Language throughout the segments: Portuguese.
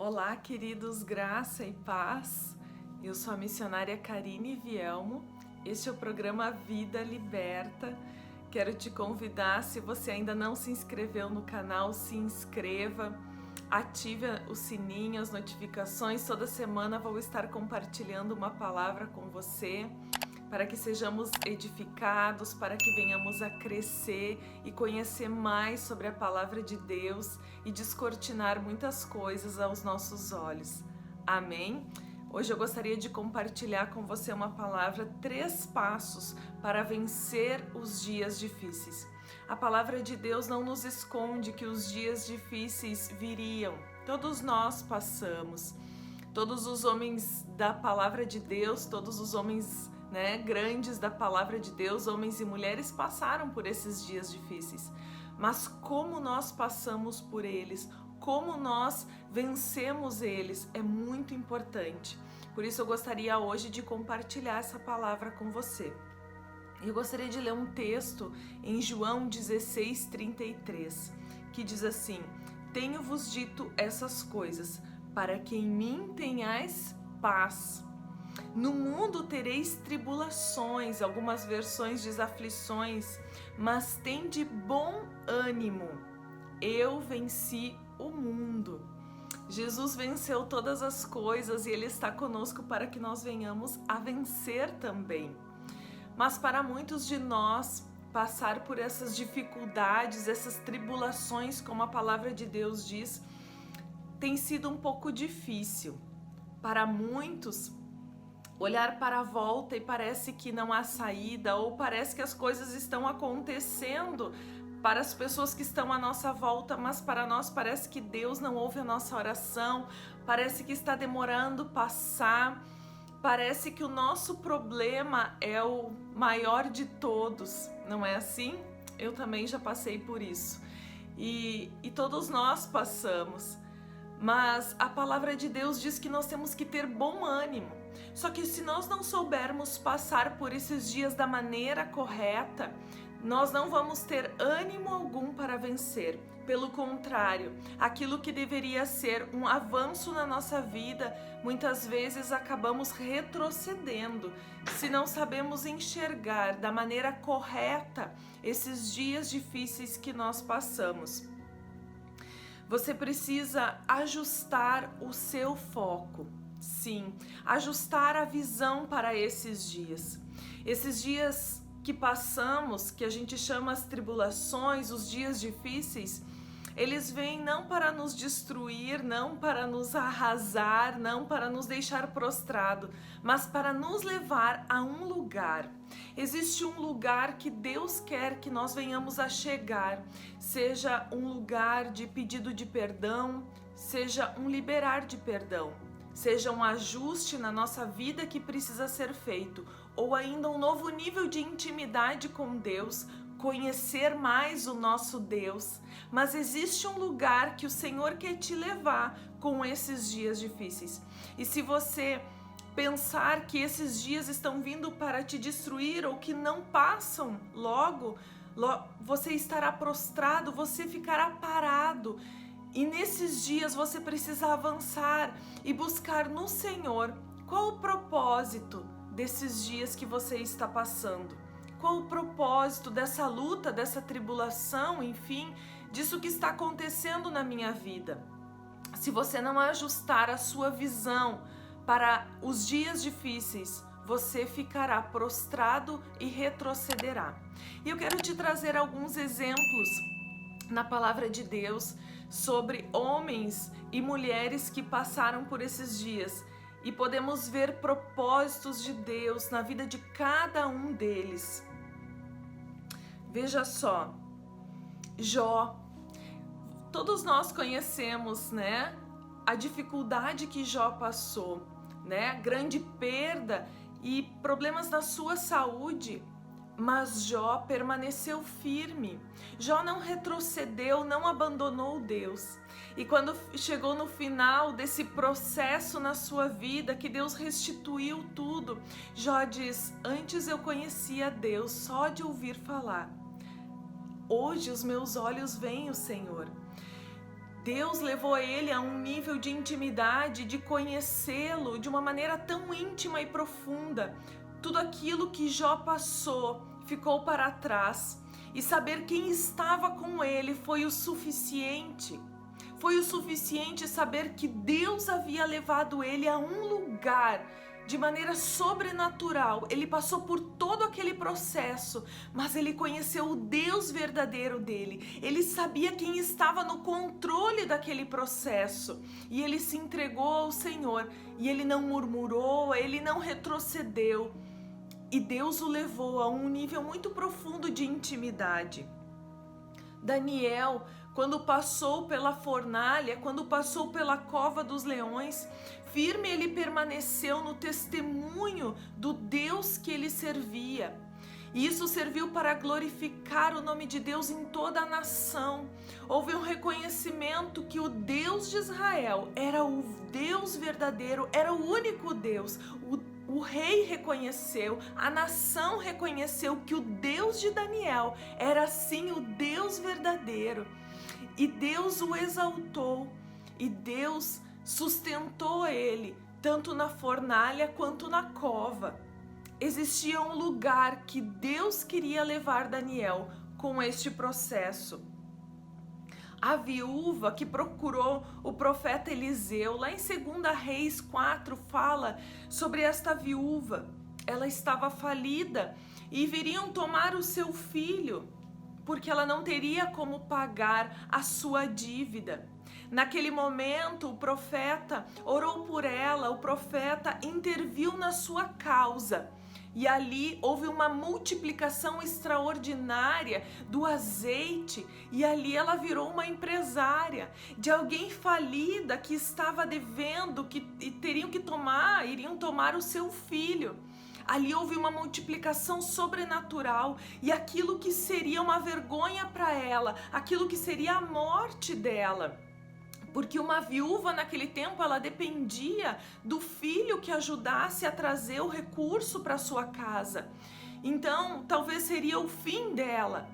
Olá, queridos, graça e paz. Eu sou a missionária Karine Vielmo. Este é o programa Vida Liberta. Quero te convidar, se você ainda não se inscreveu no canal, se inscreva, ative o sininho, as notificações. Toda semana vou estar compartilhando uma palavra com você, para que sejamos edificados, para que venhamos a crescer e conhecer mais sobre a palavra de Deus e descortinar muitas coisas aos nossos olhos. Amém? Hoje eu gostaria de compartilhar com você uma palavra, 3 passos para vencer os dias difíceis. A palavra de Deus não nos esconde que os dias difíceis viriam. Todos nós passamos. Todos os homens da palavra de Deus, todos os homens grandes da palavra de Deus, homens e mulheres, passaram por esses dias difíceis. Mas como nós passamos por eles, como nós vencemos eles, é muito importante. Por isso eu gostaria hoje de compartilhar essa palavra com você. Eu gostaria de ler um texto em João 16:33, que diz assim: Tenho-vos dito essas coisas, para que em mim tenhais paz. No mundo tereis tribulações, algumas versões diz aflições, mas tende bom ânimo. Eu venci o mundo. Jesus venceu todas as coisas e Ele está conosco para que nós venhamos a vencer também. Mas para muitos de nós, passar por essas dificuldades, essas tribulações, como a palavra de Deus diz, tem sido um pouco difícil. Para muitos, olhar para a volta e parece que não há saída, ou parece que as coisas estão acontecendo para as pessoas que estão à nossa volta, mas para nós parece que Deus não ouve a nossa oração, parece que está demorando passar, parece que o nosso problema é o maior de todos, não é assim? Eu também já passei por isso e todos nós passamos, mas a palavra de Deus diz que nós temos que ter bom ânimo. Só que se nós não soubermos passar por esses dias da maneira correta, nós não vamos ter ânimo algum para vencer. Pelo contrário, aquilo que deveria ser um avanço na nossa vida, muitas vezes acabamos retrocedendo, se não sabemos enxergar da maneira correta esses dias difíceis que nós passamos. Você precisa ajustar o seu foco. Sim, ajustar a visão para esses dias. Esses dias que passamos, que a gente chama as tribulações, os dias difíceis, eles vêm não para nos destruir, não para nos arrasar, não para nos deixar prostrado, mas para nos levar a um lugar. Existe um lugar que Deus quer que nós venhamos a chegar, seja um lugar de pedido de perdão, seja um liberar de perdão, seja um ajuste na nossa vida que precisa ser feito, ou ainda um novo nível de intimidade com Deus, conhecer mais o nosso Deus. Mas existe um lugar que o Senhor quer te levar com esses dias difíceis. E se você pensar que esses dias estão vindo para te destruir ou que não passam logo, você estará prostrado, você ficará parado. E nesses dias você precisa avançar e buscar no Senhor qual o propósito desses dias que você está passando. Qual o propósito dessa luta, dessa tribulação, enfim, disso que está acontecendo na minha vida. Se você não ajustar a sua visão para os dias difíceis, você ficará prostrado e retrocederá. E eu quero te trazer alguns exemplos na palavra de Deus sobre homens e mulheres que passaram por esses dias e podemos ver propósitos de Deus na vida de cada um deles. Veja só, Jó, todos nós conhecemos, a dificuldade que Jó passou, grande perda e problemas na sua saúde. Mas Jó permaneceu firme. Jó não retrocedeu, não abandonou Deus. E quando chegou no final desse processo na sua vida, que Deus restituiu tudo, Jó diz: antes eu conhecia Deus só de ouvir falar. Hoje os meus olhos veem o Senhor. Deus levou ele a um nível de intimidade, de conhecê-lo de uma maneira tão íntima e profunda. Tudo aquilo que Jó passou ficou para trás, e saber quem estava com ele foi o suficiente. Foi o suficiente saber que Deus havia levado ele a um lugar de maneira sobrenatural. Ele passou por todo aquele processo, mas ele conheceu o Deus verdadeiro dele. Ele sabia quem estava no controle daquele processo, e ele se entregou ao Senhor, e ele não murmurou, ele não retrocedeu, e Deus o levou a um nível muito profundo de intimidade. Daniel, quando passou pela fornalha, quando passou pela cova dos leões, firme ele permaneceu no testemunho do Deus que ele servia. E isso serviu para glorificar o nome de Deus em toda a nação. Houve um reconhecimento que o Deus de Israel era o Deus verdadeiro, era o único Deus. O rei reconheceu, a nação reconheceu que o Deus de Daniel era sim o Deus verdadeiro. E Deus o exaltou, e Deus sustentou ele, tanto na fornalha quanto na cova. Existia um lugar que Deus queria levar Daniel com este processo. A viúva que procurou o profeta Eliseu, lá em 2 Reis 4, fala sobre esta viúva. Ela estava falida e viriam tomar o seu filho, porque ela não teria como pagar a sua dívida. Naquele momento, o profeta orou por ela, o profeta interviu na sua causa. E ali houve uma multiplicação extraordinária do azeite, e ali ela virou uma empresária de alguém falida que estava devendo, que iriam tomar o seu filho. Ali houve uma multiplicação sobrenatural, e aquilo que seria uma vergonha para ela, aquilo que seria a morte dela. Porque uma viúva naquele tempo, ela dependia do filho que ajudasse a trazer o recurso para sua casa. Então, talvez seria o fim dela.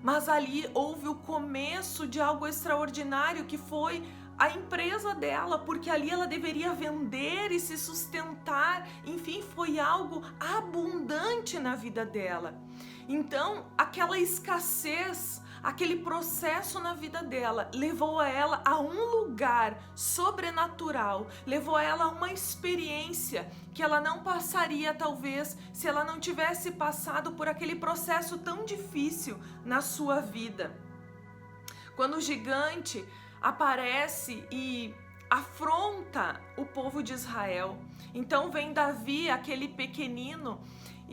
Mas ali houve o começo de algo extraordinário, que foi a empresa dela, porque ali ela deveria vender e se sustentar. Enfim, foi algo abundante na vida dela. Então, aquela escassez, aquele processo na vida dela levou a ela a um lugar sobrenatural, levou a ela a uma experiência que ela não passaria talvez se ela não tivesse passado por aquele processo tão difícil na sua vida. Quando o gigante aparece e afronta o povo de Israel, então vem Davi, aquele pequenino,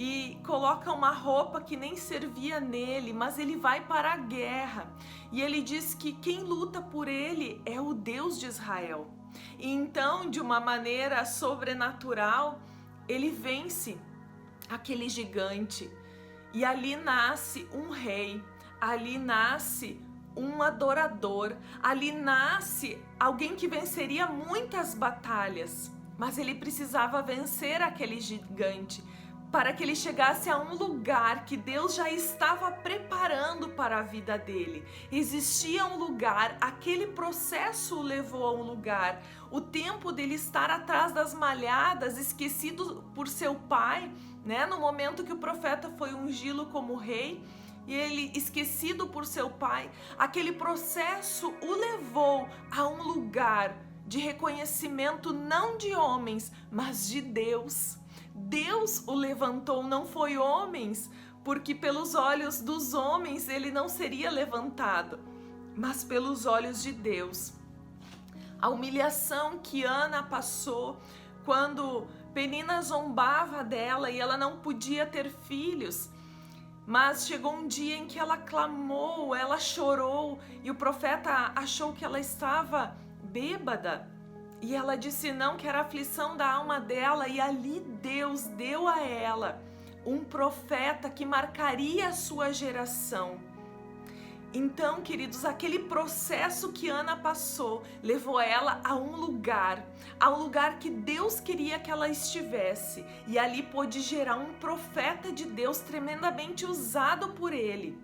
e coloca uma roupa que nem servia nele, mas ele vai para a guerra. E ele diz que quem luta por ele é o Deus de Israel. E então, de uma maneira sobrenatural, ele vence aquele gigante. E ali nasce um rei, ali nasce um adorador, ali nasce alguém que venceria muitas batalhas. Mas ele precisava vencer aquele gigante, para que ele chegasse a um lugar que Deus já estava preparando para a vida dele. Existia um lugar, aquele processo o levou a um lugar. O tempo dele estar atrás das malhadas, esquecido por seu pai, né? No momento que o profeta foi ungí-lo como rei, e ele esquecido por seu pai, aquele processo o levou a um lugar de reconhecimento não de homens, mas de Deus. Deus o levantou, não foi homens, porque pelos olhos dos homens ele não seria levantado, mas pelos olhos de Deus. A humilhação que Ana passou quando Penina zombava dela e ela não podia ter filhos, mas chegou um dia em que ela clamou, ela chorou, e o profeta achou que ela estava bêbada. E ela disse não, que era a aflição da alma dela, e ali Deus deu a ela um profeta que marcaria a sua geração. Então, queridos, aquele processo que Ana passou levou ela a um lugar que Deus queria que ela estivesse, e ali pôde gerar um profeta de Deus tremendamente usado por ele.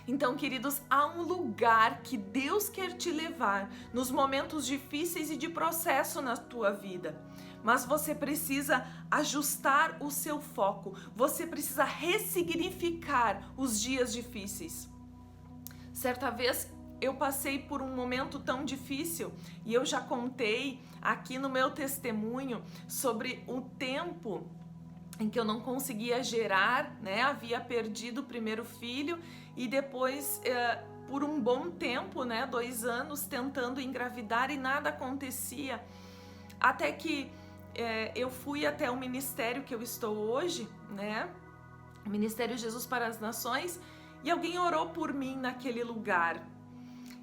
Então, queridos, há um lugar que Deus quer te levar nos momentos difíceis e de processo na tua vida. Mas você precisa ajustar o seu foco, você precisa ressignificar os dias difíceis. Certa vez eu passei por um momento tão difícil e eu já contei aqui no meu testemunho sobre o tempo em que eu não conseguia gerar, né? Havia perdido o primeiro filho e depois, por um bom tempo, né? 2 anos tentando engravidar e nada acontecia. Até que eu fui até o ministério que eu estou hoje, né? O Ministério Jesus para as Nações, e alguém orou por mim naquele lugar.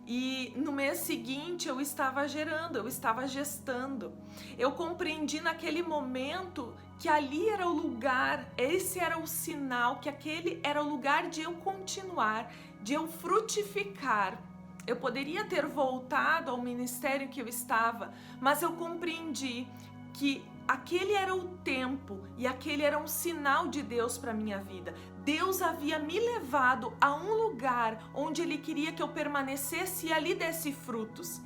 E no mês seguinte eu estava gerando, eu estava gestando. Eu compreendi naquele momento que ali era o lugar, esse era o sinal, que aquele era o lugar de eu continuar, de eu frutificar. Eu poderia ter voltado ao ministério que eu estava, mas eu compreendi que aquele era o tempo e aquele era um sinal de Deus para minha vida. Deus havia me levado a um lugar onde Ele queria que eu permanecesse e ali desse frutos.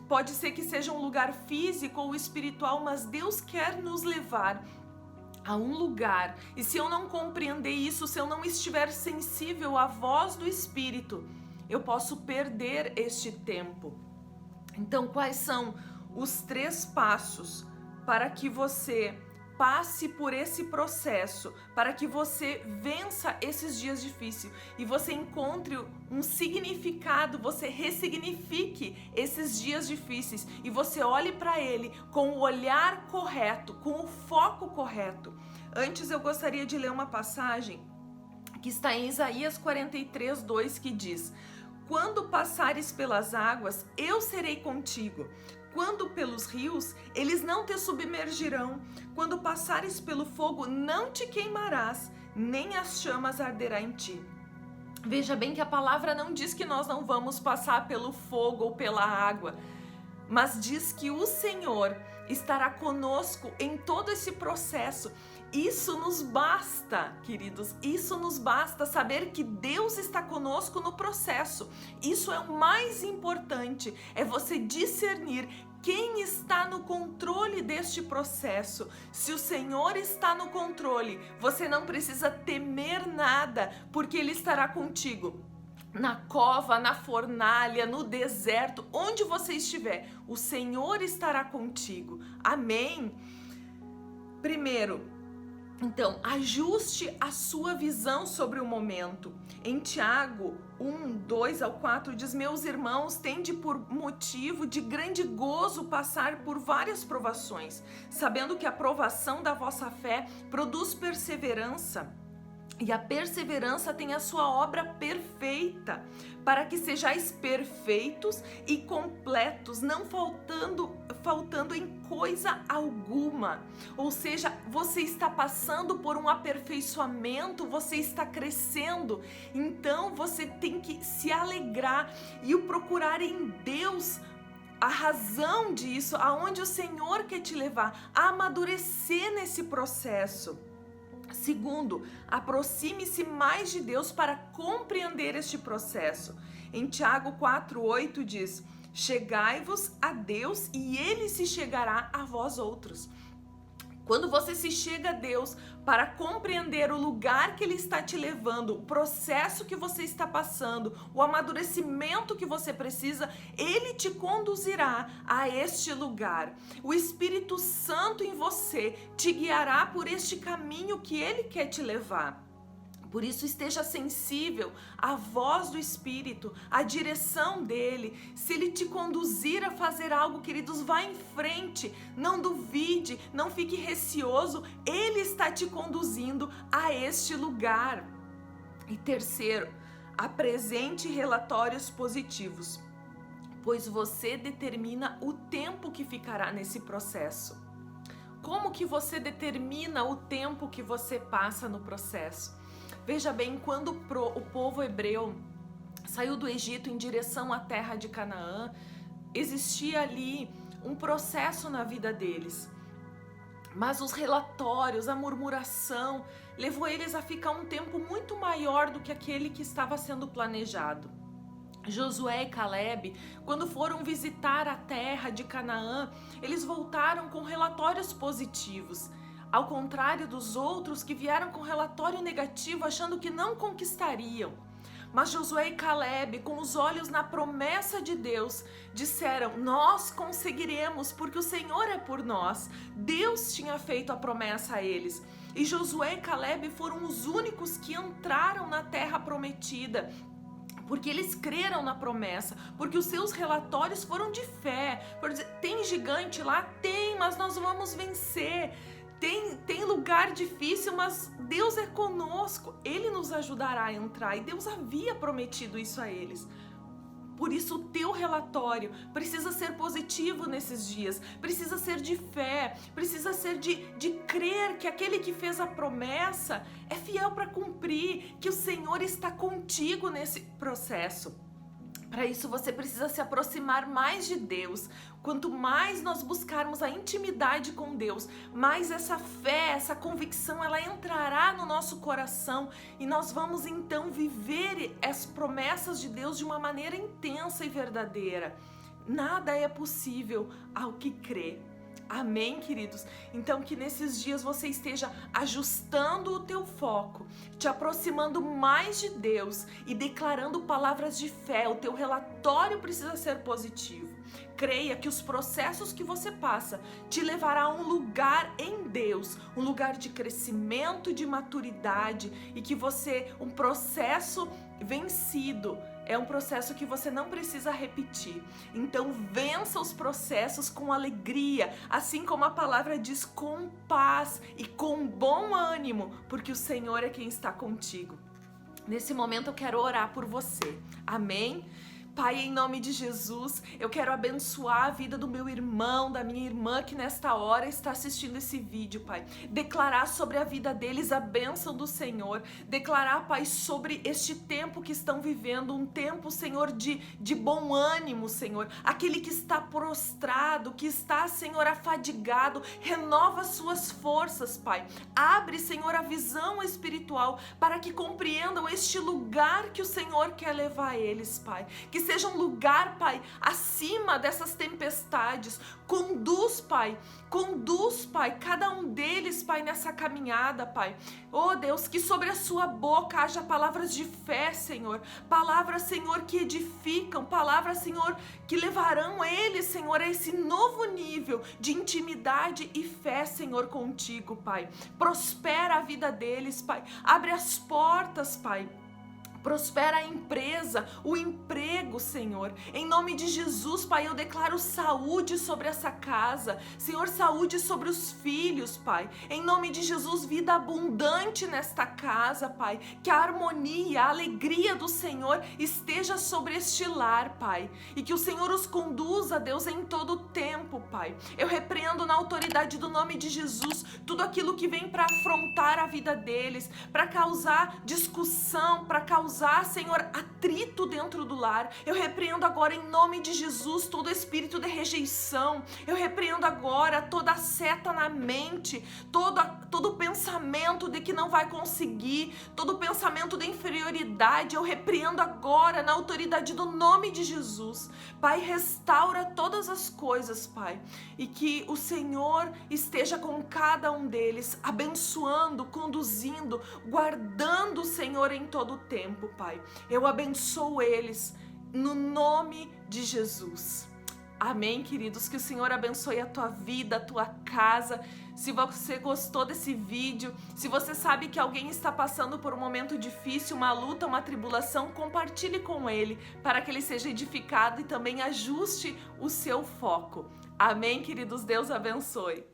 Pode ser que seja um lugar físico ou espiritual, mas Deus quer nos levar a um lugar. E se eu não compreender isso, se eu não estiver sensível à voz do Espírito, eu posso perder este tempo. Então, quais são os 3 passos para que você passe por esse processo, para que você vença esses dias difíceis e você encontre um significado, você ressignifique esses dias difíceis e você olhe para ele com o olhar correto, com o foco correto. Antes eu gostaria de ler uma passagem que está em Isaías 43:2, que diz: quando passares pelas águas, eu serei contigo. Quando pelos rios, eles não te submergirão. Quando passares pelo fogo, não te queimarás, nem as chamas arderá em ti. Veja bem que a palavra não diz que nós não vamos passar pelo fogo ou pela água, mas diz que o Senhor estará conosco em todo esse processo. Isso nos basta, queridos, isso nos basta, saber que Deus está conosco no processo. Isso é o mais importante, é você discernir quem está no controle deste processo. Se o Senhor está no controle, você não precisa temer nada, porque Ele estará contigo. Na cova, na fornalha, no deserto, onde você estiver, o Senhor estará contigo. Amém? Primeiro, então, ajuste a sua visão sobre o momento. Em Tiago 1:2-4 diz: meus irmãos, tende por motivo de grande gozo passar por várias provações, sabendo que a provação da vossa fé produz perseverança. E a perseverança tem a sua obra perfeita, para que sejais perfeitos e completos, não faltando em coisa alguma. Ou seja, você está passando por um aperfeiçoamento, você está crescendo, então você tem que se alegrar e o procurar em Deus a razão disso, aonde o Senhor quer te levar, a amadurecer nesse processo. Segundo, aproxime-se mais de Deus para compreender este processo. Em Tiago 4:8 diz: chegai-vos a Deus e Ele se chegará a vós outros. Quando você se chega a Deus para compreender o lugar que Ele está te levando, o processo que você está passando, o amadurecimento que você precisa, Ele te conduzirá a este lugar. O Espírito Santo em você te guiará por este caminho que Ele quer te levar. Por isso, esteja sensível à voz do Espírito, à direção dele. Se ele te conduzir a fazer algo, queridos, vá em frente. Não duvide, não fique receoso. Ele está te conduzindo a este lugar. E terceiro, apresente relatórios positivos, pois você determina o tempo que ficará nesse processo. Como que você determina o tempo que você passa no processo? Veja bem, quando o povo hebreu saiu do Egito em direção à terra de Canaã, existia ali um processo na vida deles. Mas os relatórios, a murmuração, levou eles a ficar um tempo muito maior do que aquele que estava sendo planejado. Josué e Caleb, quando foram visitar a terra de Canaã, eles voltaram com relatórios positivos, ao contrário dos outros que vieram com relatório negativo, achando que não conquistariam. Mas Josué e Caleb, com os olhos na promessa de Deus, disseram: nós conseguiremos, porque o Senhor é por nós. Deus tinha feito a promessa a eles. E Josué e Caleb foram os únicos que entraram na terra prometida, porque eles creram na promessa, porque os seus relatórios foram de fé. Por dizer, tem gigante lá? Tem, mas nós vamos vencer. Tem lugar difícil, mas Deus é conosco, Ele nos ajudará a entrar, e Deus havia prometido isso a eles. Por isso o teu relatório precisa ser positivo nesses dias, precisa ser de fé, precisa ser de crer que aquele que fez a promessa é fiel para cumprir, que o Senhor está contigo nesse processo. Para isso você precisa se aproximar mais de Deus. Quanto mais nós buscarmos a intimidade com Deus, mais essa fé, essa convicção, ela entrará no nosso coração e nós vamos então viver as promessas de Deus de uma maneira intensa e verdadeira. Nada é possível ao que crê. Amém, queridos? Então que nesses dias você esteja ajustando o teu foco, te aproximando mais de Deus e declarando palavras de fé. O teu relatório precisa ser positivo. Creia que os processos que você passa te levará a um lugar em Deus, um lugar de crescimento, de maturidade, e que um processo vencido é um processo que você não precisa repetir. Então vença os processos com alegria, assim como a palavra diz, com paz e com bom ânimo, porque o Senhor é quem está contigo. Nesse momento eu quero orar por você. Amém? Pai, em nome de Jesus, eu quero abençoar a vida do meu irmão, da minha irmã que nesta hora está assistindo esse vídeo, Pai. Declarar sobre a vida deles a bênção do Senhor. Declarar, Pai, sobre este tempo que estão vivendo, um tempo, Senhor, de bom ânimo, Senhor. Aquele que está prostrado, que está, Senhor, afadigado, renova suas forças, Pai. Abre, Senhor, a visão espiritual para que compreendam este lugar que o Senhor quer levar eles, Pai. Que seja um lugar, Pai, acima dessas tempestades. Conduz, Pai, cada um deles, Pai, nessa caminhada, Pai. Oh, Deus, que sobre a sua boca haja palavras de fé, Senhor. Palavras, Senhor, que edificam. Palavras, Senhor, que levarão eles, Senhor, a esse novo nível de intimidade e fé, Senhor, contigo, Pai. Prospera a vida deles, Pai. Abre as portas, Pai. Prospera a empresa, o emprego, Senhor. Em nome de Jesus, Pai, eu declaro saúde sobre essa casa. Senhor, saúde sobre os filhos, Pai. Em nome de Jesus, vida abundante nesta casa, Pai. Que a harmonia, a alegria do Senhor esteja sobre este lar, Pai. E que o Senhor os conduza, Deus, em todo o tempo, Pai. Eu repreendo na autoridade do nome de Jesus tudo aquilo que vem para afrontar a vida deles, para causar discussão, para causar, Senhor, atrito dentro do lar. Eu repreendo agora em nome de Jesus todo espírito de rejeição. Eu repreendo agora toda seta na mente, todo pensamento de que não vai conseguir, todo pensamento de inferioridade. Eu repreendo agora na autoridade do nome de Jesus. Pai, restaura todas as coisas, Pai, e que o Senhor esteja com cada um deles, abençoando, conduzindo, guardando o Senhor em todo o tempo, Pai. Eu abençoo eles no nome de Jesus. Amém, queridos? Que o Senhor abençoe a tua vida, a tua casa. Se você gostou desse vídeo, se você sabe que alguém está passando por um momento difícil, uma luta, uma tribulação, compartilhe com ele para que ele seja edificado e também ajuste o seu foco. Amém, queridos? Deus abençoe.